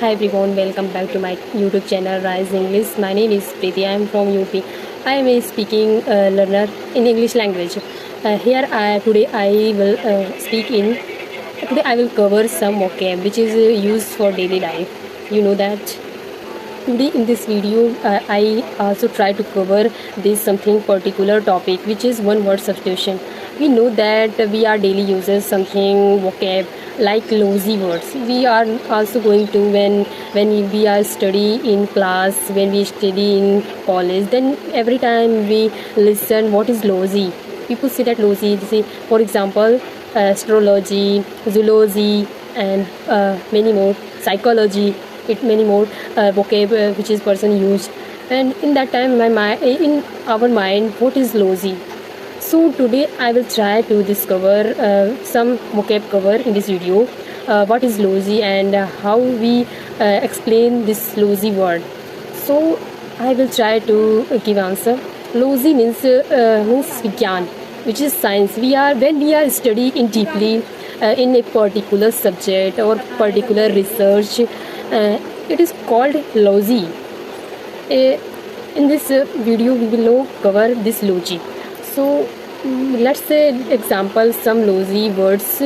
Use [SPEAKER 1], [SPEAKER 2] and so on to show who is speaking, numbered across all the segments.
[SPEAKER 1] Hi everyone, welcome back to my YouTube channel Rise English. My name is Preeti. I am from UP. I am a speaking learner in English language. Today I will cover some vocab which is used for daily life. You know that. Today in this video, I also try to cover this something particular topic, which is one word substitution. We know that we are daily users something vocab like lousy words. We are also going to when we are study in class, when we study in college. Then every time we listen, what is lousy? People say that lousy. Say, for example, astrology, zoology, and many more. Psychology. Many more vocab which is person used, and in that time in our mind, what is lousy? So today I will try to discover some vocab cover in this video, what is lousy and how we explain this lousy word. So I will try to give answer. Lousy means vigyan, which is science. When we are studying deeply in a particular subject or particular research, it is called lousy. In this video we will cover this lousy. So let's say example some lousy words.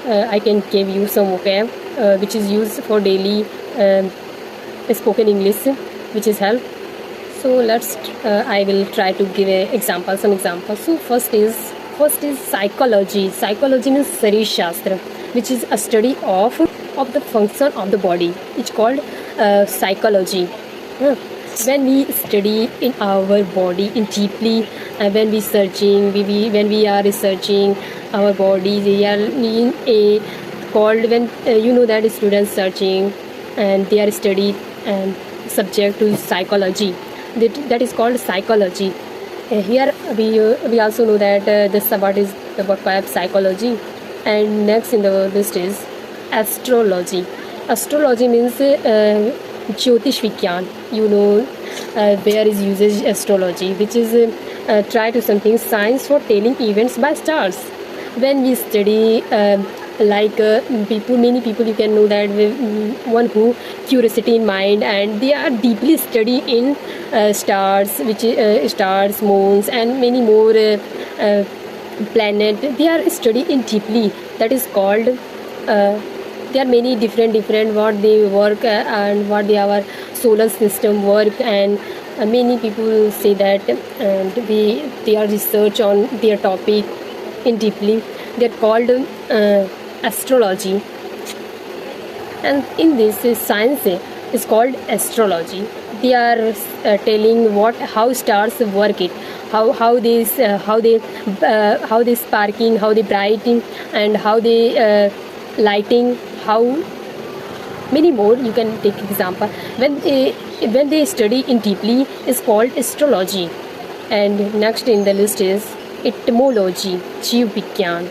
[SPEAKER 1] I can give you some vocab which is used for daily spoken English, which is help. So I will try to give some examples. So first is psychology. Psychology means Sharir Shastra, which is a study of the function of the body. It's called psychology. When we study in our body in deeply, when we are researching our body, they are in a called when you know that students searching and they are studied and subject to psychology. That is called psychology. Here we also know that what is the vocab psychology. And next in the list is astrology. Astrology means Jyotish Vigyan. You know where is usage astrology, which is try to something science for telling events by stars. When we study many people, you can know that one who curiosity in mind and they are deeply study in stars, which is stars, moons, and many more planet. They are studying in deeply. That is called. There are many different what they work and what our solar system work, and many people say that, and they are research on their topic in deeply. They are called astrology, and in this science is called astrology. They are telling how stars work it, how they sparking, how they brighting, and how they lighting, how many more. You can take example when they study in deeply is called astrology. And next in the list is etymology, Jeev Vigyan.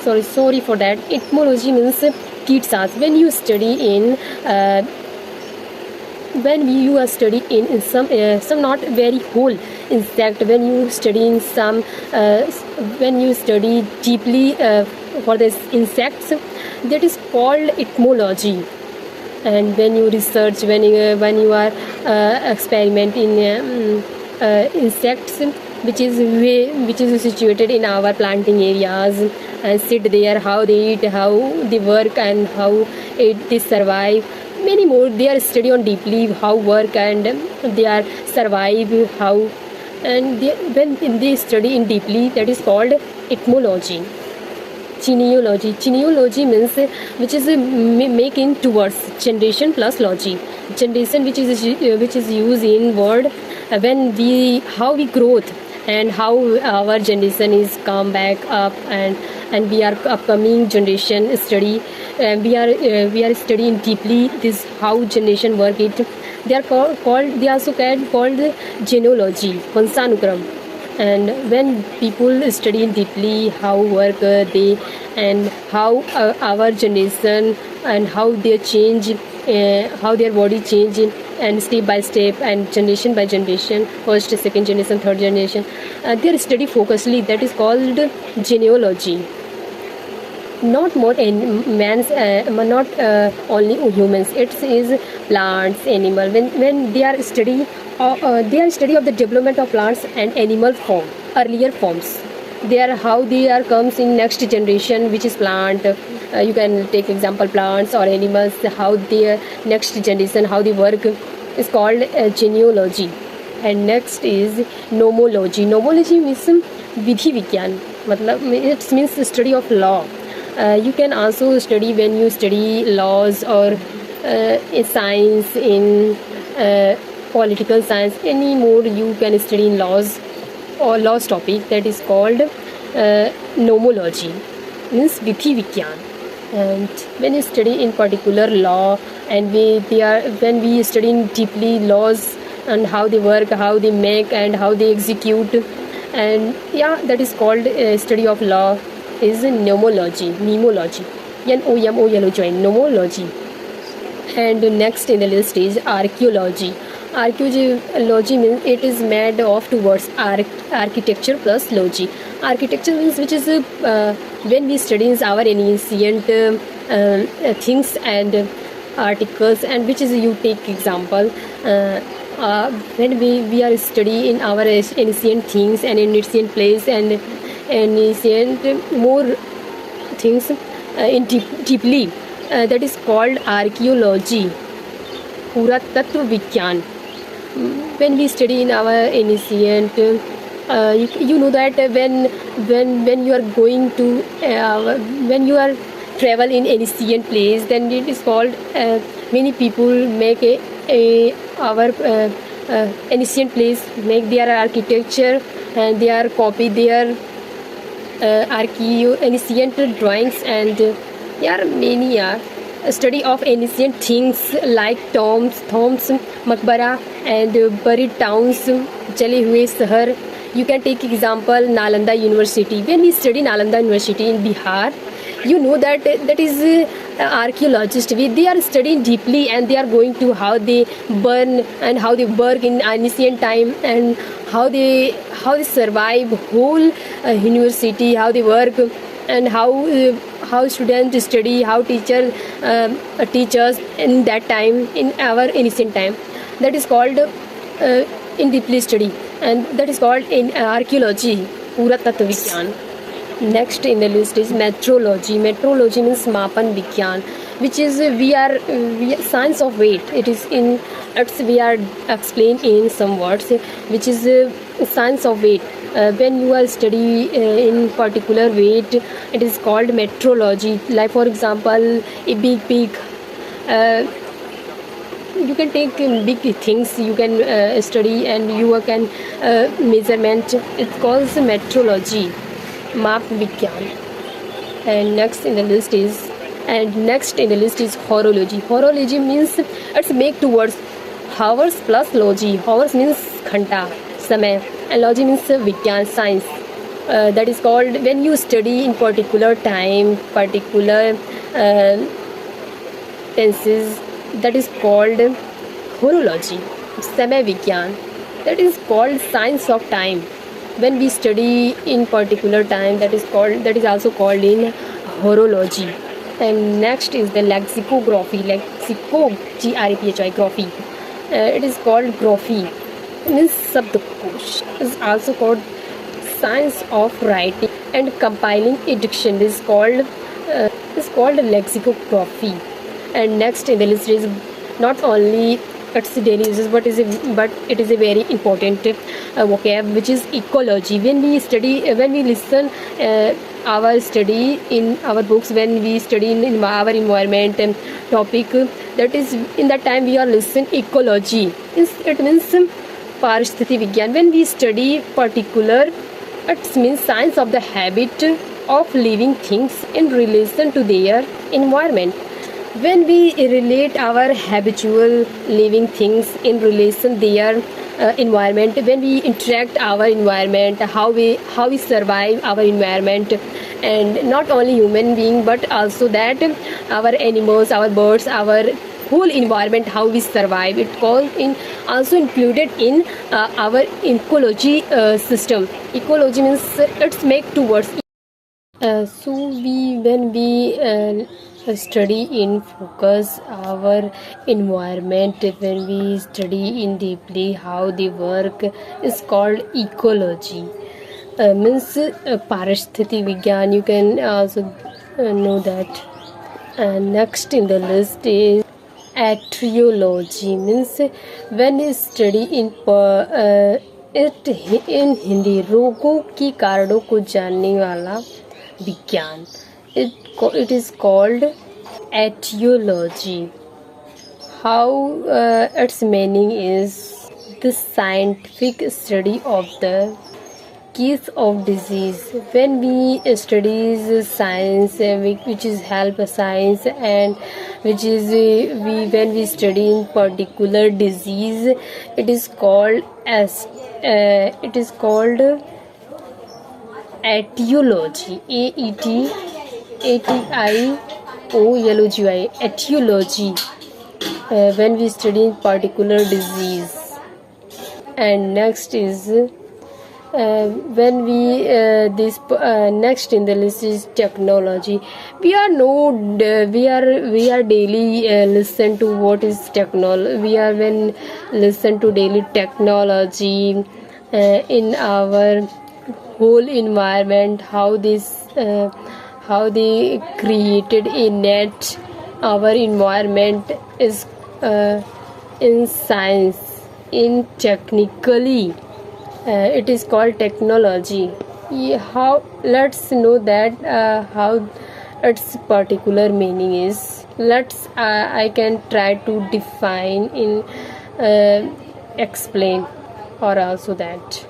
[SPEAKER 1] Sorry for that. Etymology means Kitsas. When you study in some not very whole insect, when you study in some when you study deeply for this insects, that is called etymology. And when you research, when you are experiment in insects which is situated in our planting areas and sit there, how they eat, how they work, and how they survive. Many more they are study on deeply how work and they are survive how, and when they study in deeply, that is called etymology. Genealogy means which is make in two words, generation plus logy. Generation which is used in word when how we growth and how our generation is come back up, and we are upcoming generation study. We are studying deeply this how generation work it. They are they also called genealogy, Vansanugram. And when people study deeply how work they, and how our generation and how they change, how their body change, and step by step and generation by generation, first, second generation, third generation, they are study focusedly. That is called genealogy. not more not only humans. It is plants, animal. When they are study of the development of plants and animal form, earlier forms. They are how they are comes in next generation, which is plant. You can take example plants or animals, how their next generation, how they work is called genealogy. And next is nomology. Nomology means विधि विज्ञान, मतलब it means study of law. You can also study when you study laws or in science, in political science, any more you can study in laws or laws topic, that is called nomology, means विधि विज्ञान. And when you study in particular law, and when we study deeply laws and how they work, how they make and how they execute, and that is called study of law is nomology. Nomology. And next in the list is archaeology. Archaeology means it is made of two words, architecture plus logy. Architecture means which is when we study our ancient things and articles, and which is you take example when we are studying in our ancient things and in ancient place and ancient more things in deeply, that is called archaeology. पुरातत्व विज्ञान. When we study in our ancient, you know that when you are going to when you are travel in ancient place, then it is called many people make our ancient place, make their architecture and they are copy their ancient drawings, and there are many study of ancient things like tombs, maqbara and buried towns, chale hue shahar. You can take example Nalanda University. When we study Nalanda University in Bihar, you know that is archaeologists. They are studying deeply and they are going to how they burn and how they work in ancient time and how they survive whole university, how they work and how students study, how teachers in that time, in our ancient time. That is called in deeply study, and that is called in archaeology, पुरातत्व विज्ञान. Next in the list is metrology. Metrology means मापन विज्ञान, which is we are science of weight. We are explained in some words, which is science of weight. When you are study in particular weight, it is called metrology. Like for example, a big you can take big things, you can study and you can measurement. It's called metrology, माप विज्ञान. And next in the list is horology. Horology means it's make two words, hours plus logy. Hours means घंटा, समय, and logy means विज्ञान, science. That is called when you study in particular time, particular tenses, that is called horology. समय विज्ञान, that is called science of time. When we study in particular time, that is also called in horology. And next is the lexicography. Graphy. It is called graphy. Means sabdakosh. Is also called science of writing and compiling a dictionary. Is called lexicography. And next in the list is not only its daily uses, but it is a very important vocab, which is ecology. When we listen our study in our books, when we study in our environment and topic, that is in that time we are listening ecology. It means paristhiti vigyan. When we study particular, it means science of the habit of living things in relation to their environment. When we relate our habitual living things in relation their environment, when we interact our environment, how we survive our environment, and not only human being but also that our animals, our birds, our whole environment, how we survive, it also included in our ecology system. Ecology means it's make two words, So when we study in focus our environment, when we study in deeply how they work, is called ecology. Means parasthiti vigyan. You can also know that. Next in the list is etiology. Means when you study in Hindi रोगों के कारणों को जानने वाला विज्ञान. It is called etiology. How its meaning is the scientific study of the case of disease. When we study science, which is help science, and which is when we study in particular disease, it is called etiology. etiology. Etiology. When we study in particular disease. And next is when we next in the list is technology. We are daily listen to what is technology. We are when listen to daily technology in our whole environment, how they created a net. Our environment is in science, in technically. It is called technology. How let's know that how its particular meaning is. I can try to define in explain or also that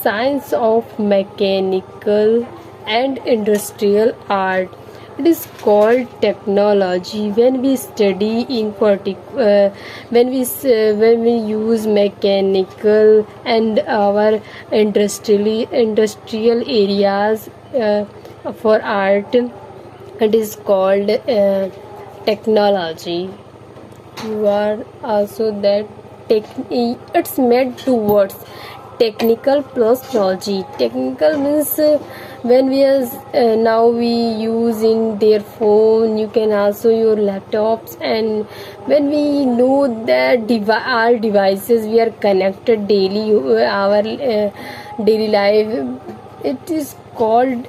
[SPEAKER 1] science of mechanical and industrial art. It is called technology when we study in particular when we use mechanical and our industrial areas for art. It is called technology. You are also that it's made towards technical plus logic. Technical means when we now we use in their phone, you can also your laptops, and when we know that our devices we are connected daily our daily life, it is called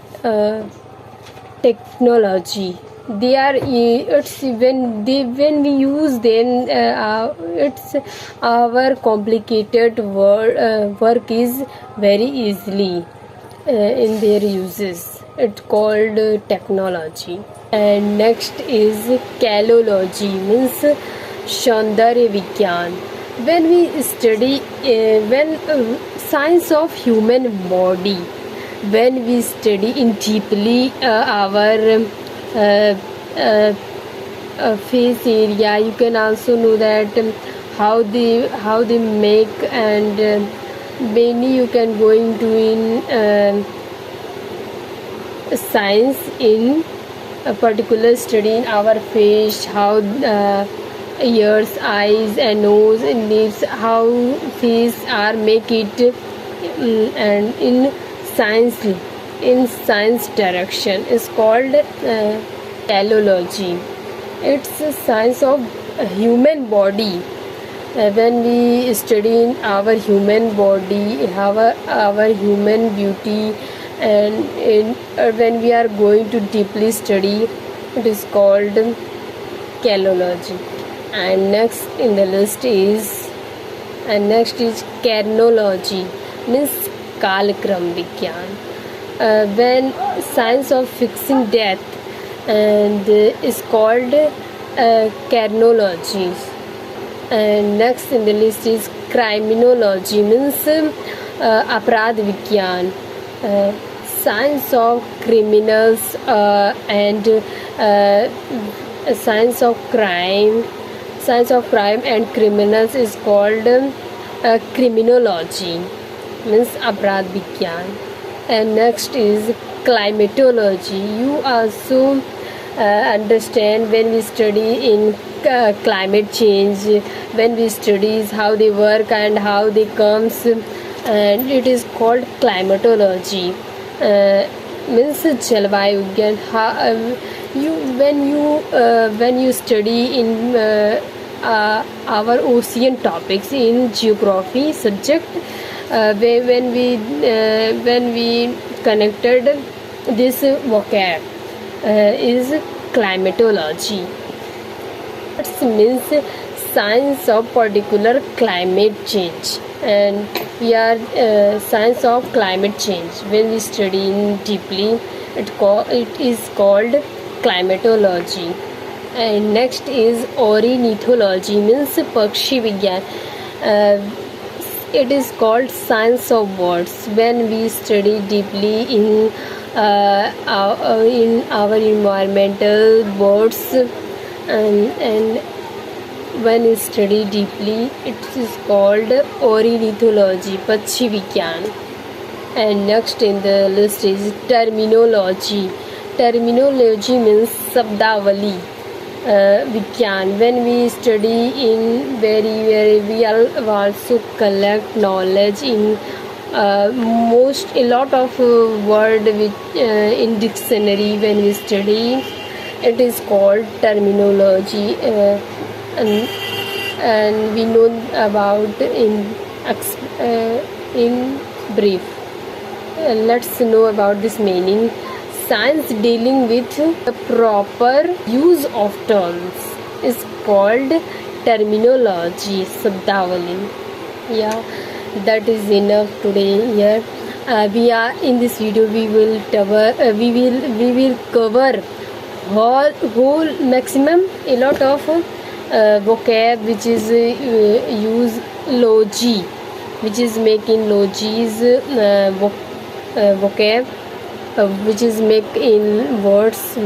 [SPEAKER 1] technology. They are it's when we use them it's our complicated work is very easily in their uses. It's called technology. And next is kalology, means Shaundarya Vigyan. When we study when science of human body, when we study in deeply our face area, you can also know that how they make, and many you can go into in science in a particular study in our face, how ears, eyes and nose and lips, how face are make it, and in science direction is called kalology. It's a science of human body. When we study in our human body, our human beauty, and when we are going to deeply study, it is called kalology. And next in the list is carnology, means Kalakram Vigyan. When science of fixing death, and is called carnology. And next in the list is criminology, means Aparadh Vigyan. Science of criminals and science of crime and criminals is called criminology, means Aparadh Vigyan. And next is climatology. You also understand when we study in climate change, when we study how they work and how they comes, and it is called climatology. means जलवायु विज्ञान. When you study in our ocean topics in geography subject, when we connected this vocab is climatology. It means science of particular climate change, and we are science of climate change. When we study deeply, it is called climatology. And next is ornithology, means pakshi vigyan. It is called science of birds. When we study deeply in our environmental birds, and when we study deeply, it is called ornithology, pakshi vigyan. And next in the list is terminology. Terminology means शब्दावली विज्ञान. When we study in very we also collect knowledge in a lot of word which in dictionary. When we study, it is called terminology, and we know about in brief. Let's know about this meaning. Science dealing with the proper use of terms is called terminology, शब्दावली. Yeah, that is enough today. Here we are in this video. We will cover whole maximum a lot of vocab which is use logi, which is making logis vocab which is make in words.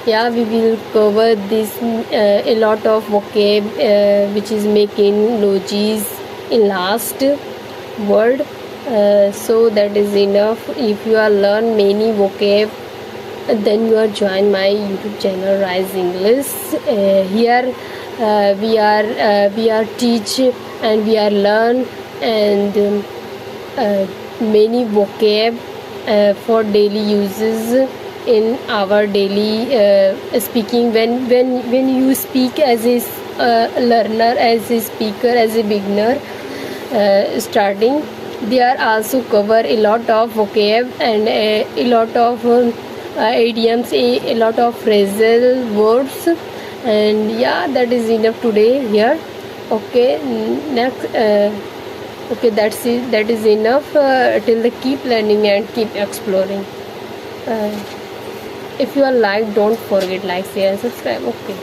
[SPEAKER 1] Yeah, we will cover this a lot of vocab which is making logis in last word. So that is enough. If you are learn many vocab, then you are join my YouTube channel Rise English. Here we are teach and we are learn and many vocab for daily uses in our daily speaking. When you speak as a learner, as a speaker, as a beginner starting, they are also cover a lot of vocab and a lot of idioms, a lot of phrasal words. And yeah, that is enough today here. Okay, next okay, that's it. That is enough. Till the keep learning and keep exploring. If you are like, don't forget like, share and subscribe. Okay.